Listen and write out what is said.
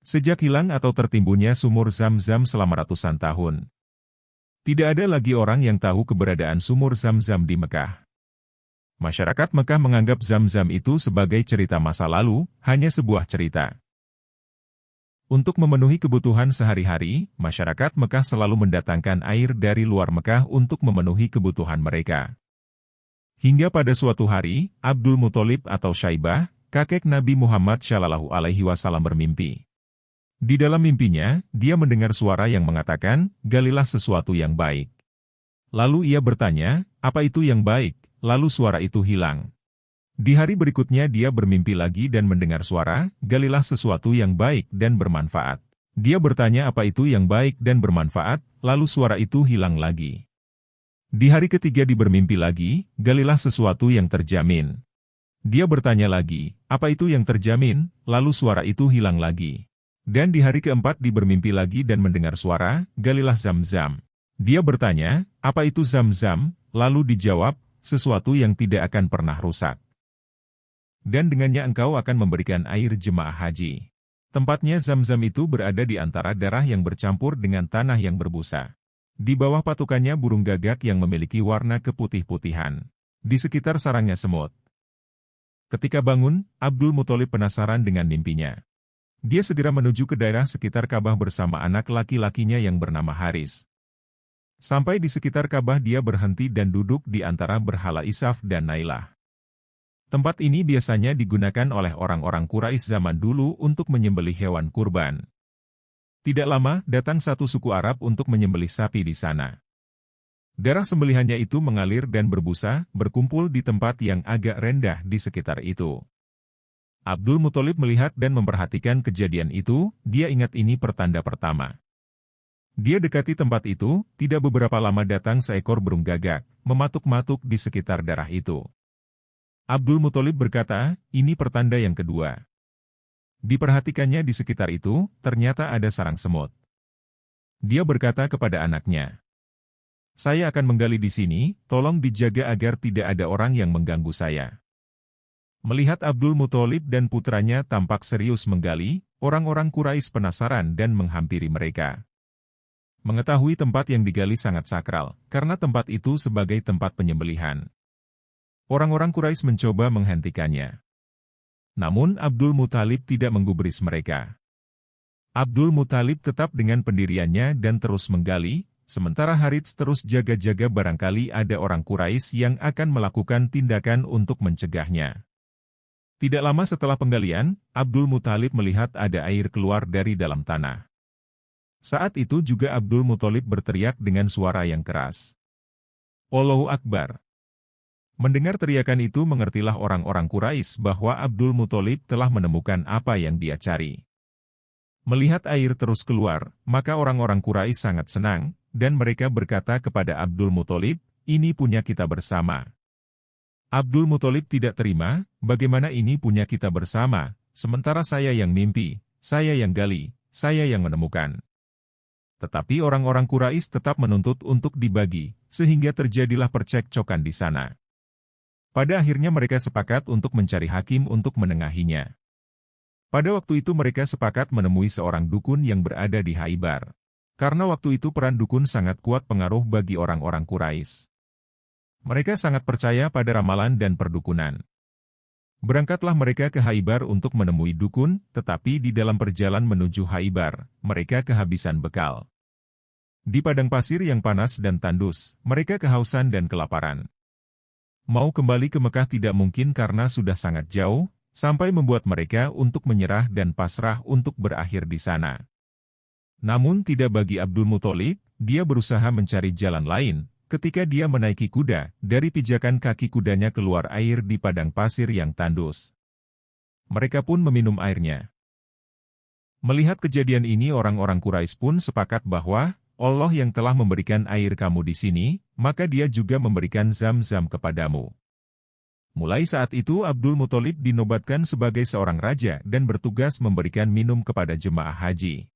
Sejak hilang atau tertimbunnya sumur Zam-Zam selama ratusan tahun, tidak ada lagi orang yang tahu keberadaan sumur Zam-Zam di Mekah. Masyarakat Mekah menganggap Zam-Zam itu sebagai cerita masa lalu, hanya sebuah cerita. Untuk memenuhi kebutuhan sehari-hari, masyarakat Mekah selalu mendatangkan air dari luar Mekah untuk memenuhi kebutuhan mereka. Hingga pada suatu hari, Abdul Muthalib atau Syaibah, kakek Nabi Muhammad SAW bermimpi. Di dalam mimpinya, dia mendengar suara yang mengatakan, "Galilah sesuatu yang baik." Lalu ia bertanya, "Apa itu yang baik?" Lalu suara itu hilang. Di hari berikutnya dia bermimpi lagi dan mendengar suara, "Galilah sesuatu yang baik dan bermanfaat." Dia bertanya apa itu yang baik dan bermanfaat, lalu suara itu hilang lagi. Di hari ketiga dia bermimpi lagi, "Galilah sesuatu yang terjamin." Dia bertanya lagi, "Apa itu yang terjamin?" Lalu suara itu hilang lagi. Dan di hari keempat dia bermimpi lagi dan mendengar suara, "Galilah Zam-Zam." Dia bertanya, "Apa itu Zam-Zam?" Lalu dijawab, "Sesuatu yang tidak akan pernah rusak. Dan dengannya engkau akan memberikan air jemaah haji." Tempatnya Zam-Zam itu berada di antara darah yang bercampur dengan tanah yang berbusa. Di bawah patukannya burung gagak yang memiliki warna keputih-putihan. Di sekitar sarangnya semut. Ketika bangun, Abdul Muthalib penasaran dengan mimpinya. Dia segera menuju ke daerah sekitar Ka'bah bersama anak laki-lakinya yang bernama Haris. Sampai di sekitar Ka'bah dia berhenti dan duduk di antara berhala Isaf dan Nailah. Tempat ini biasanya digunakan oleh orang-orang Quraisy zaman dulu untuk menyembelih hewan kurban. Tidak lama, datang satu suku Arab untuk menyembelih sapi di sana. Darah sembelihannya itu mengalir dan berbusa, berkumpul di tempat yang agak rendah di sekitar itu. Abdul Muthalib melihat dan memperhatikan kejadian itu, dia ingat ini pertanda pertama. Dia dekati tempat itu, tidak beberapa lama datang seekor burung gagak, mematuk-matuk di sekitar darah itu. Abdul Muthalib berkata, "Ini pertanda yang kedua." Diperhatikannya di sekitar itu, ternyata ada sarang semut. Dia berkata kepada anaknya, "Saya akan menggali di sini, tolong dijaga agar tidak ada orang yang mengganggu saya." Melihat Abdul Muthalib dan putranya tampak serius menggali, orang-orang Quraisy penasaran dan menghampiri mereka. Mengetahui tempat yang digali sangat sakral, karena tempat itu sebagai tempat penyembelihan. Orang-orang Quraisy mencoba menghentikannya. Namun Abdul Muthalib tidak menggubris mereka. Abdul Muthalib tetap dengan pendiriannya dan terus menggali, sementara Harits terus jaga-jaga barangkali ada orang Quraisy yang akan melakukan tindakan untuk mencegahnya. Tidak lama setelah penggalian, Abdul Muthalib melihat ada air keluar dari dalam tanah. Saat itu juga Abdul Muthalib berteriak dengan suara yang keras, "Allahu Akbar." Mendengar teriakan itu mengertilah orang-orang Quraisy bahwa Abdul Muthalib telah menemukan apa yang dia cari. Melihat air terus keluar, maka orang-orang Quraisy sangat senang, dan mereka berkata kepada Abdul Muthalib, "Ini punya kita bersama." Abdul Muthalib tidak terima, "Bagaimana ini punya kita bersama, sementara saya yang mimpi, saya yang gali, saya yang menemukan." Tetapi orang-orang Quraisy tetap menuntut untuk dibagi, sehingga terjadilah percekcokan di sana. Pada akhirnya mereka sepakat untuk mencari hakim untuk menengahinya. Pada waktu itu mereka sepakat menemui seorang dukun yang berada di Khaybar. Karena waktu itu peran dukun sangat kuat pengaruh bagi orang-orang Quraisy. Mereka sangat percaya pada ramalan dan perdukunan. Berangkatlah mereka ke Khaybar untuk menemui dukun, tetapi di dalam perjalanan menuju Khaybar, mereka kehabisan bekal. Di padang pasir yang panas dan tandus, mereka kehausan dan kelaparan. Mau kembali ke Mekah tidak mungkin karena sudah sangat jauh, sampai membuat mereka untuk menyerah dan pasrah untuk berakhir di sana. Namun tidak bagi Abdul Muthalib, dia berusaha mencari jalan lain. Ketika dia menaiki kuda, dari pijakan kaki kudanya keluar air di padang pasir yang tandus. Mereka pun meminum airnya. Melihat kejadian ini orang-orang Quraisy pun sepakat bahwa, Allah yang telah memberikan air kamu di sini, maka dia juga memberikan Zam-Zam kepadamu. Mulai saat itu Abdul Muthalib dinobatkan sebagai seorang raja dan bertugas memberikan minum kepada jemaah haji.